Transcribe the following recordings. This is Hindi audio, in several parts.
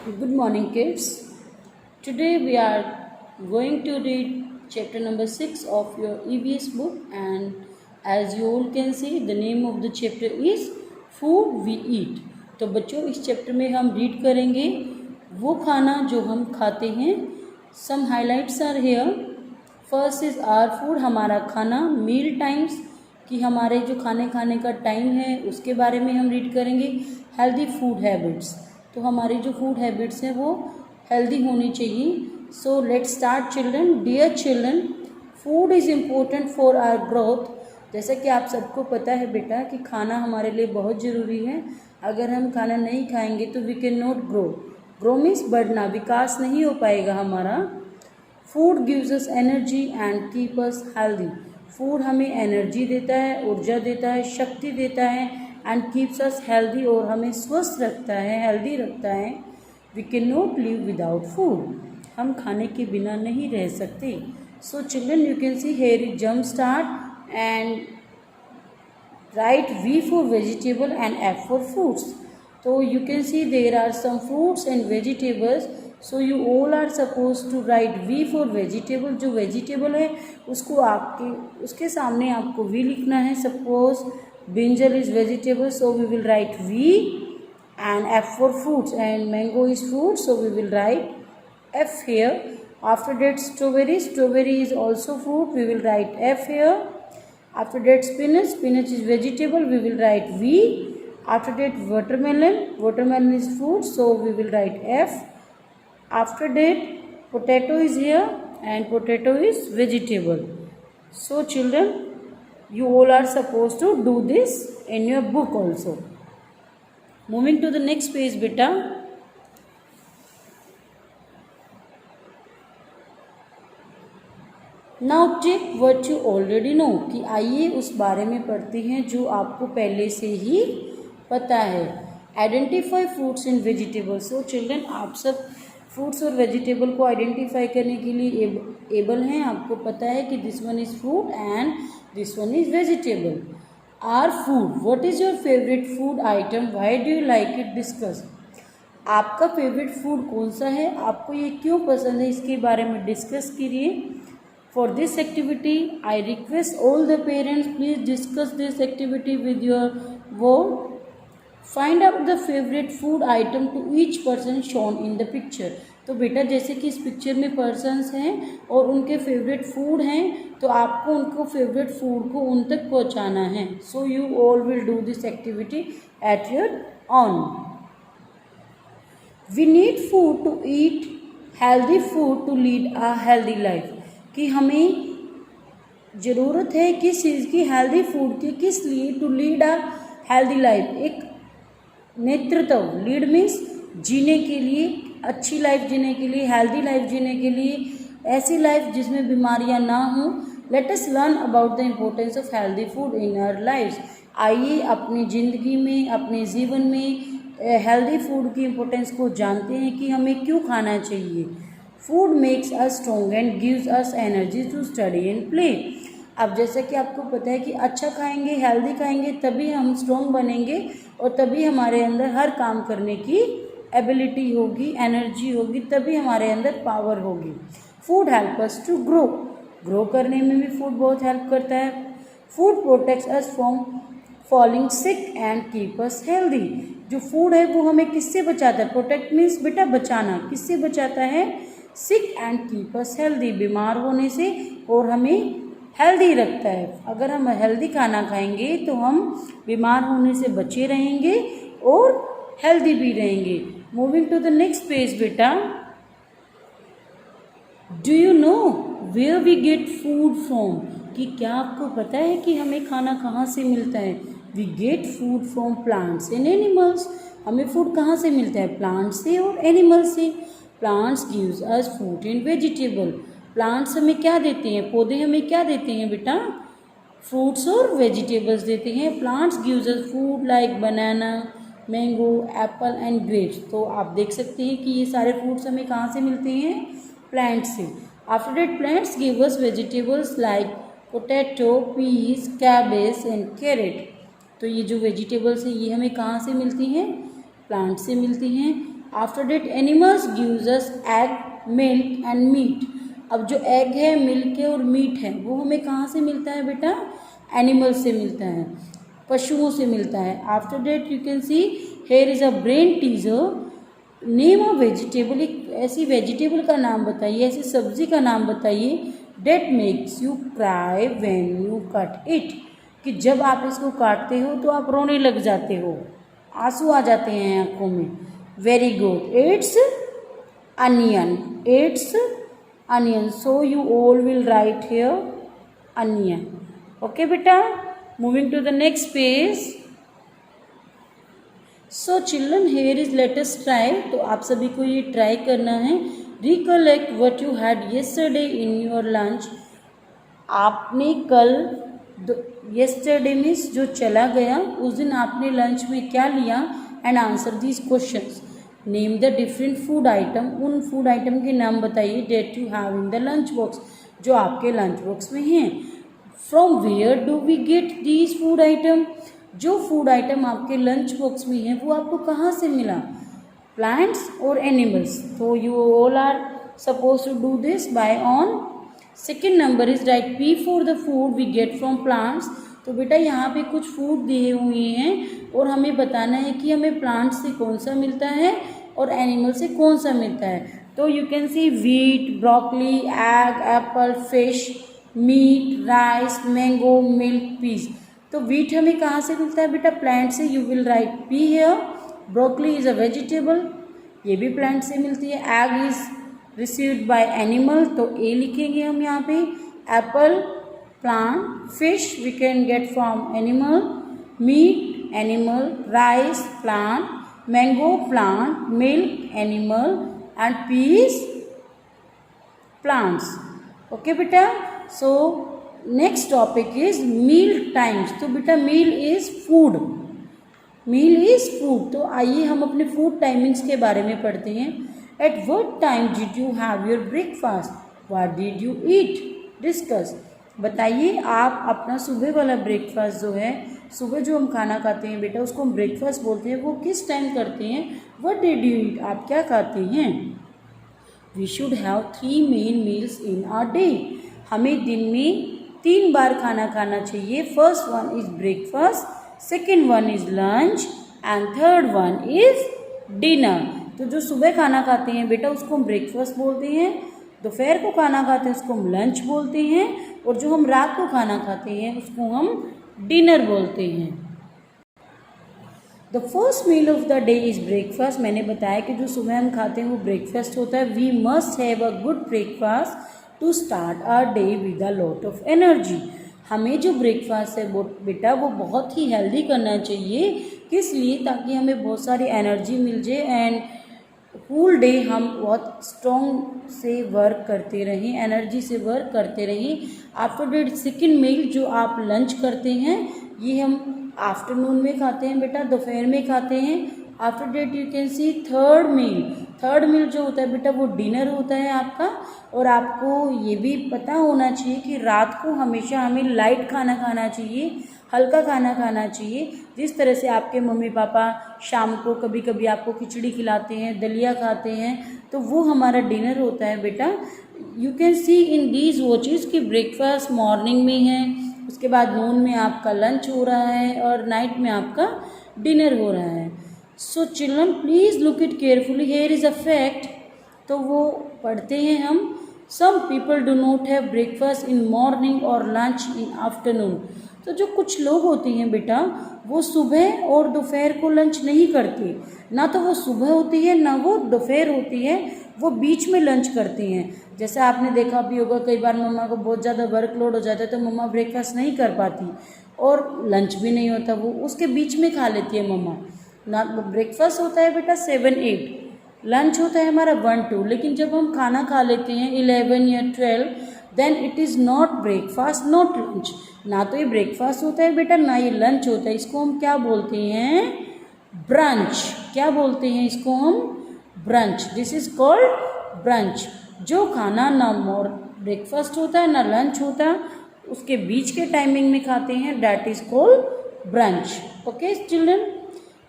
Good morning, kids. Today we are going to read chapter number 6 of your EVS book, and as you all can see, the name of the chapter is Food We Eat. तो बच्चों, इस चैप्टर में हम रीड करेंगे वो खाना जो हम खाते हैं. Some highlights are here. First is our food, हमारा खाना. मील टाइम्स, कि हमारे जो खाने का टाइम है उसके बारे में हम रीड करेंगे. हेल्दी फूड हैबिट्स, तो हमारी जो फूड हैबिट्स हैं वो हेल्दी होनी चाहिए. So let's start children. Dear children, food is important for our growth. जैसा कि आप सबको पता है बेटा कि खाना हमारे लिए बहुत ज़रूरी है. अगर हम खाना नहीं खाएंगे तो we can not grow. Grow means बढ़ना, विकास नहीं हो पाएगा हमारा. Food gives us energy and keep us healthy. फूड हमें एनर्जी देता है, ऊर्जा देता है, शक्ति देता है. एंड कीप्स अस हेल्दी, और हमें स्वस्थ रखता है, हेल्दी रखता है. We can not live without food. हम खाने के बिना नहीं रह सकते. So children, you can see here is jump start and write V for vegetable and F for fruits. So you can see there are some fruits and vegetables. So you all are supposed to write V for vegetable. जो vegetable है उसको उसके सामने आपको V लिखना है. Suppose brinjal is vegetable, so we will write V, and F for fruits, and mango is fruit, so we will write F here. After that strawberry is also fruit, we will write F here. After that spinach is vegetable, we will write V. After that watermelon is fruit, so we will write F. After that potato is here, and potato is vegetable. So children, you all are supposed to do this in your book also. Moving to the next page beta. Now take what you already know, कि आइए उस बारे में पढ़ते हैं जो आपको पहले से ही पता है. Identify fruits and vegetables. So children, आप सब फ्रूट्स और वेजिटेबल को आइडेंटिफाई करने के लिए एबल हैं. आपको पता है कि this one is fruit and this one is vegetable. Our food, what is your favourite food item, why do you like it, discuss. आपका फेवरेट फूड कौन सा है, आपको ये क्यों पसंद है, इसके बारे में डिस्कस कीजिए. For this activity, I request all the parents, please discuss this activity with your word. Find out the favorite food item to each person shown in the picture. तो बेटा, जैसे कि इस पिक्चर में पर्सन्स हैं और उनके फेवरेट फूड हैं, तो आपको उनको फेवरेट फूड को उन तक पहुंचाना है. So you all will do this activity at your own. We need food to eat healthy food to lead a healthy life. कि हमें ज़रूरत है किस चीज़ की, हेल्दी फूड की. किस लिए, to lead a healthy life, एक नेतृत्व. लीड मीन्स जीने के लिए, अच्छी लाइफ जीने के लिए, हेल्दी लाइफ जीने के लिए, ऐसी लाइफ जिसमें बीमारियां ना हों. Let us learn about the importance of healthy food in our life. आइए अपनी ज़िंदगी में, अपने जीवन में हेल्दी फूड की इम्पोर्टेंस को जानते हैं कि हमें क्यों खाना चाहिए. Food makes us strong and gives us energy to study and play. अब जैसा कि आपको पता है कि अच्छा खाएंगे, हेल्दी खाएंगे, तभी हम स्ट्रॉन्ग बनेंगे और तभी हमारे अंदर हर काम करने की एबिलिटी होगी, एनर्जी होगी, तभी हमारे अंदर पावर होगी. Food help us to grow करने में भी फूड बहुत हेल्प करता है. Food protects us from falling sick and keep us healthy. जो फूड है वो हमें किससे बचाता है, प्रोटेक्ट मीन्स बेटा बचाना, किससे बचाता है, सिक एंड कीप अस हेल्दी, बीमार होने से, और हमें हेल्दी रखता है. अगर हम हेल्दी खाना खाएंगे तो हम बीमार होने से बचे रहेंगे और हेल्दी भी रहेंगे. Moving to the next page बेटा. Do you know where we get food from, कि क्या आपको पता है कि हमें खाना कहाँ से मिलता है. We get food from plants and animals. हमें फूड कहाँ से मिलता है, प्लांट से और एनिमल से. Plants gives us fruit and vegetable. Plants हमें क्या देते हैं, पौधे हमें क्या देते हैं बेटा, फ्रूट्स और वेजिटेबल्स देते हैं. Plants gives us food like banana, mango, Apple and grapes. तो आप देख सकते हैं कि ये सारे फ्रूट्स हमें कहाँ से मिलते हैं, प्लांट से. After that plants give us vegetables like potato, peas, cabbage and carrot. तो ये जो वेजिटेबल्स हैं ये हमें कहाँ से मिलती हैं, प्लांट से मिलती हैं. After that animals gives us egg, milk and meat. अब जो एग है, मिल्क है और मीट है वो हमें कहाँ से मिलता है बेटा? एनिमल्स से मिलता है, पशुओं से मिलता है। After that you can see here is a brain teaser, name of vegetable, एक ऐसी वेजिटेबल का नाम बताइए, ऐसी सब्जी का नाम बताइए that makes you cry when you cut it, कि जब आप इसको काटते हो तो आप रोने लग जाते हो, आंसू आ जाते हैं आंखों में। Very good, it's onion, it's onion. So you all will write here onion. Okay बेटा, moving to the next page. So children here is let us try, तो आप सभी को ये ट्राई करना है। Recollect what you had yesterday in your lunch, आपने कल, येस्टरडे मीन्स जो चला गया, उस दिन आपने लंच में क्या लिया, and answer these questions. Name the different food item, उन फूड आइटम के नाम बताइए that you have in the lunch box, जो आपके लंच बॉक्स में हैं। From where do we get these food item, जो फूड आइटम आपके लंच बॉक्स में है वो आपको कहाँ से मिला, प्लांट्स और एनिमल्स। तो you all are suppose to do this by own. Second number is write P for the food we get from plants. तो बेटा यहाँ पे कुछ फूड दिए हुए हैं और हमें बताना है कि हमें प्लांट्स से कौन सा मिलता है और एनिमल से कौन सा मिलता है। तो you can see wheat, broccoli, egg, apple, fish, meat, rice, mango, milk, peas. तो व्हीट हमें कहाँ से मिलता है बेटा? प्लांट से। You will write P here. Broccoli is a vegetable, ये भी प्लांट से मिलती है। Egg is received by animal, तो ए लिखेंगे हम यहाँ पे। Apple plant, fish we can get from animal, meat animal, rice plant, mango plant, milk animal and piece plants. Okay बेटा, so next topic is meal times. तो बेटा meal is food, meal is food. तो आइए हम अपने फूड टाइमिंग्स के बारे में पढ़ते हैं। At what time did you have your breakfast, what did you eat, discuss. बताइए आप अपना सुबह वाला ब्रेकफास्ट जो है, सुबह जो हम खाना खाते हैं बेटा उसको हम ब्रेकफास्ट बोलते हैं, वो किस टाइम करते हैं। व्हाट डिड यू ईट, आप क्या खाते हैं। We should have 3 main meals in our day, हमें दिन में 3 बार खाना खाना चाहिए। First one is breakfast, second one is lunch and third one is dinner. तो जो सुबह खाना खाते हैं बेटा उसको हम ब्रेकफास्ट बोलते हैं, दोपहर को खाना खाते हैं उसको हम लंच बोलते हैं, और जो हम रात को खाना खाते हैं उसको हम डिनर बोलते हैं। The first meal of the day is breakfast. मैंने बताया कि जो सुबह हम खाते हैं वो ब्रेकफास्ट होता है। We must have a good breakfast to start our day with a lot of energy. हमें जो ब्रेकफास्ट है वो बेटा वो बहुत ही हेल्दी करना चाहिए, किस लिए, ताकि हमें बहुत सारी एनर्जी मिल जाए एंड फुल डे हम बहुत स्ट्रॉन्ग से वर्क करते रहें, एनर्जी से वर्क करते रहें। आफ्टर डेट सेकेंड मील जो आप लंच करते हैं ये हम आफ्टरनून में खाते हैं बेटा, दोपहर में खाते हैं। After that you can see third meal जो होता है बेटा वो डिनर होता है आपका। और आपको ये भी पता होना चाहिए कि रात को हमेशा हमें लाइट खाना खाना चाहिए, हल्का खाना खाना चाहिए। जिस तरह से आपके मम्मी पापा शाम को कभी कभी आपको खिचड़ी खिलाते हैं, दलिया खाते हैं, तो वो हमारा डिनर होता है बेटा। You can see in these watches कि ब्रेकफास्ट मॉर्निंग में है, उसके बाद नून में आपका लंच हो रहा है और नाइट में आपका डिनर हो रहा है। So children please look it carefully, here is a fact. तो वो पढ़ते हैं हम। Some people do not have breakfast in morning और लंच इन आफ्टरनून। तो जो कुछ लोग होते हैं बेटा वो सुबह और दोपहर को लंच नहीं करते, ना तो वो सुबह होती है ना वो दोपहर होती है, वो बीच में लंच करते हैं। जैसे आपने देखा भी होगा कई बार मम्मा को बहुत ज़्यादा वर्कलोड हो जाता है तो मम्मा ब्रेकफास्ट नहीं कर पाती और लंच भी नहीं होता, वो उसके बीच में खा लेती है मम्मा ना। ब्रेकफास्ट होता है बेटा 7-8, लंच होता है हमारा 1-2, लेकिन जब हम खाना खा लेते हैं 11 या 12 then it is not breakfast not lunch. ना तो ये ब्रेकफास्ट होता है बेटा ना ये लंच होता है, इसको हम क्या बोलते हैं, ब्रंच। क्या बोलते हैं इसको हम, brunch. This is called brunch. जो खाना ना ब्रेकफास्ट होता है ना लंच होता है उसके बीच के टाइमिंग में खाते हैं, that is called brunch. Okay children,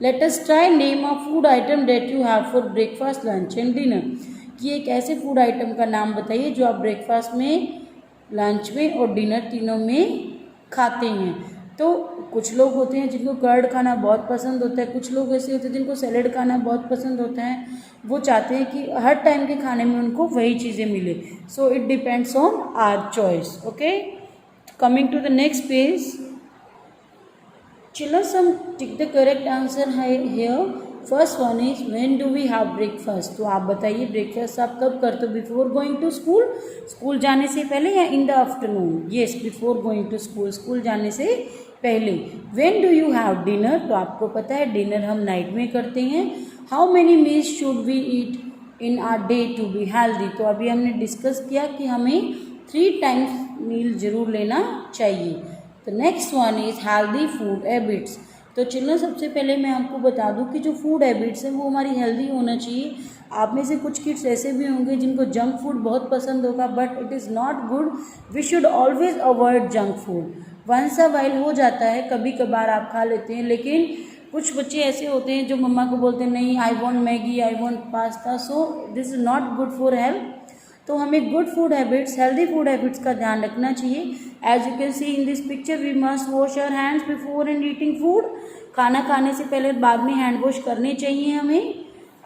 let us try name a food item that you have for breakfast, lunch and dinner, कि एक ऐसे फूड आइटम का नाम बताइए जो आप ब्रेकफास्ट में, लंच में और डिनर तीनों में खाते हैं। तो कुछ लोग होते हैं जिनको कर्ड खाना बहुत पसंद होता है, कुछ लोग ऐसे होते हैं जिनको सैलेड खाना बहुत पसंद होता है, वो चाहते हैं कि हर टाइम के खाने में उनको वही चीज़ें मिले। So it depends on our choice. Okay, coming to the next page, children, some tick the correct answer here. First one is when do we have breakfast, तो आप बताइए ब्रेकफास्ट आप कब करते हो? Before going to school, school जाने से पहले या in the afternoon? Yes, before going to school, school जाने से पहले। When do you have dinner, तो आपको पता है डिनर हम नाइट में करते हैं। How many meals should we eat in our day to be healthy, तो अभी हमने डिस्कस किया कि हमें 3 टाइम्स मील जरूर लेना चाहिए। तो next one is healthy food habits, तो चिल्ड्रन सबसे पहले मैं आपको बता दूं कि जो फूड हैबिट्स हैं वो हमारी हेल्दी होना चाहिए। आप में से कुछ किड्स ऐसे भी होंगे जिनको जंक फूड बहुत पसंद होगा, but it is not good. We should always avoid junk food. Once a while हो जाता है, कभी कभार आप खा लेते हैं, लेकिन कुछ बच्चे ऐसे होते हैं जो मम्मा को बोलते हैं नहीं I want Maggi, I want pasta, so this is not good for health. तो हमें good food habits, healthy food habits का ध्यान रखना चाहिए। As you can see in this picture, we must wash our hands before and eating food, खाना खाने से पहले बाद में हैंड वॉश करने चाहिए हमें।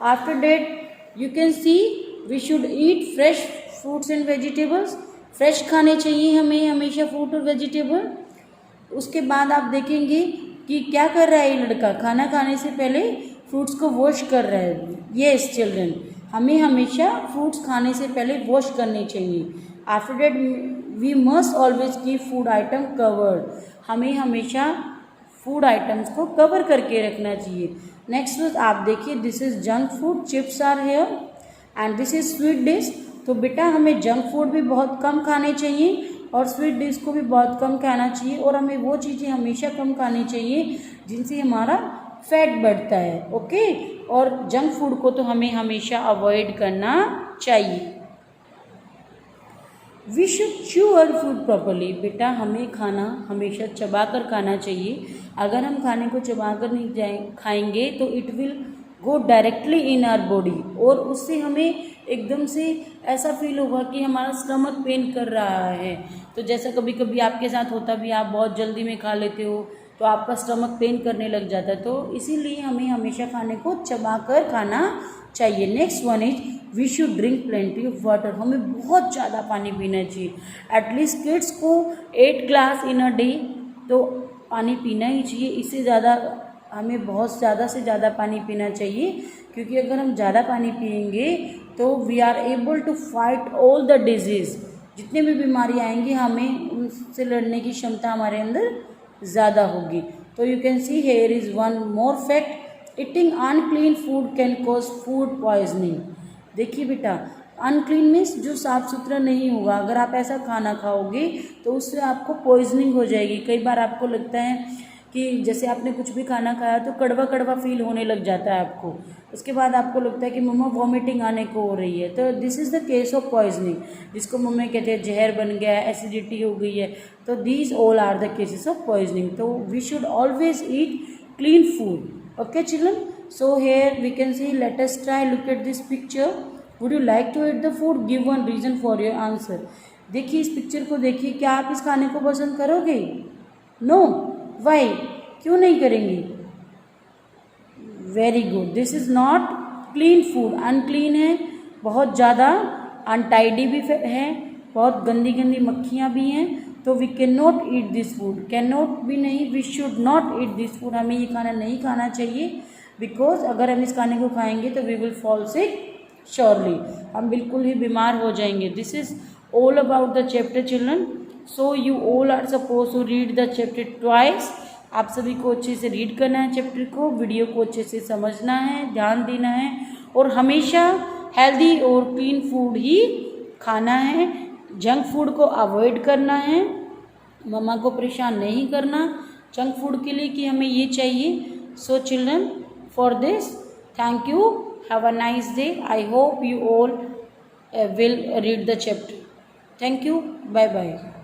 After that you can see we should eat fresh fruits and vegetables, fresh खाने चाहिए हमें हमेशा फ्रूट और वेजिटेबल। उसके बाद आप देखेंगे कि क्या कर रहा है ये लड़का, खाना खाने से पहले फ्रूट्स को वॉश कर रहा है। येस चिल्ड्रन, हमें हमेशा फ्रूट्स खाने से पहले वॉश करने चाहिए। After that we must always keep food item covered, हमें हमेशा फूड आइटम्स को कवर करके रखना चाहिए। नेक्स्ट आप देखिए, this is junk food, chips are here and this is sweet dish. तो बेटा हमें जंक फूड भी बहुत कम खाने चाहिए और स्वीट डिश को भी बहुत कम खाना चाहिए, और हमें वो चीज़ें हमेशा कम खानी चाहिए जिनसे हमारा फैट बढ़ता है। ओके, और जंक फूड को तो हमें हमेशा अवॉइड करना चाहिए। We should chew our food properly, बेटा हमें खाना हमेशा चबा कर खाना चाहिए। अगर हम खाने को चबा कर नहीं खाएंगे तो it will go directly in our body, और उससे हमें एकदम से ऐसा फील होगा कि हमारा स्टमक पेन कर रहा है। तो जैसा कभी कभी आपके साथ होता भी, आप बहुत जल्दी में खा लेते हो तो आपका स्टमक पेन करने लग जाता है, तो इसीलिए हमें हमेशा खाने को चबा कर खाना चाहिए। Next one is we should drink plenty of water, हमें बहुत ज़्यादा पानी पीना चाहिए। एटलीस्ट किड्स को 8 ग्लास इन अ डे तो पानी पीना ही चाहिए। इससे ज़्यादा हमें बहुत ज़्यादा से ज़्यादा पानी पीना चाहिए, क्योंकि अगर हम ज़्यादा पानी पिएंगे तो we are able to fight all the disease, जितने भी बीमारी आएंगी हमें उनसे लड़ने की क्षमता हमारे अंदर ज़्यादा होगी। तो you can see here is one more fact, eating unclean food can cause food poisoning. देखिए बेटा, अनक्लीन मीन्स जो साफ़ सुथरा नहीं होगा, अगर आप ऐसा खाना खाओगे तो उससे आपको पॉइजनिंग हो जाएगी। कई बार आपको लगता है कि जैसे आपने कुछ भी खाना खाया तो कड़वा कड़वा फील होने लग जाता है आपको, उसके बाद आपको लगता है कि मम्मा वॉमिटिंग आने को हो रही है, तो this is the case of poisoning, जिसको मम्मी कहते हैं जहर बन गया है, एसिडिटी हो गई है। तो these all are the cases of poisoning. तो we should always eat clean food. Okay children, so here we can see, let us try, look at this picture. Would you like to eat the food? Give one reason for your answer. देखिए इस पिक्चर को देखिए, क्या आप इस खाने को पसंद करोगे? नो, वाई, क्यों नहीं करेंगे? Very good, this is not clean food, unclean है, बहुत ज़्यादा अनटाइडी भी है, बहुत गंदी गंदी मक्खियाँ भी हैं, तो we can not eat this food. Can not भी नहीं, we should not eat this food, हमें ये खाना नहीं खाना चाहिए, बिकॉज अगर हम इस खाने को खाएंगे तो we will fall sick surely, हम बिल्कुल ही बीमार हो जाएंगे। This is all about the chapter children, so you all are suppose to read the chapter twice. आप सभी को अच्छे से रीड करना है चैप्टर को, वीडियो को अच्छे से समझना है, ध्यान देना है, और हमेशा हेल्दी और क्लीन फूड ही खाना है। जंक फूड को अवॉइड करना है, मम्मा को परेशान नहीं करना जंक फूड के लिए कि हमें ये चाहिए। So children, for this thank you, have a nice day, I hope you all will read the chapter. Thank you, bye bye.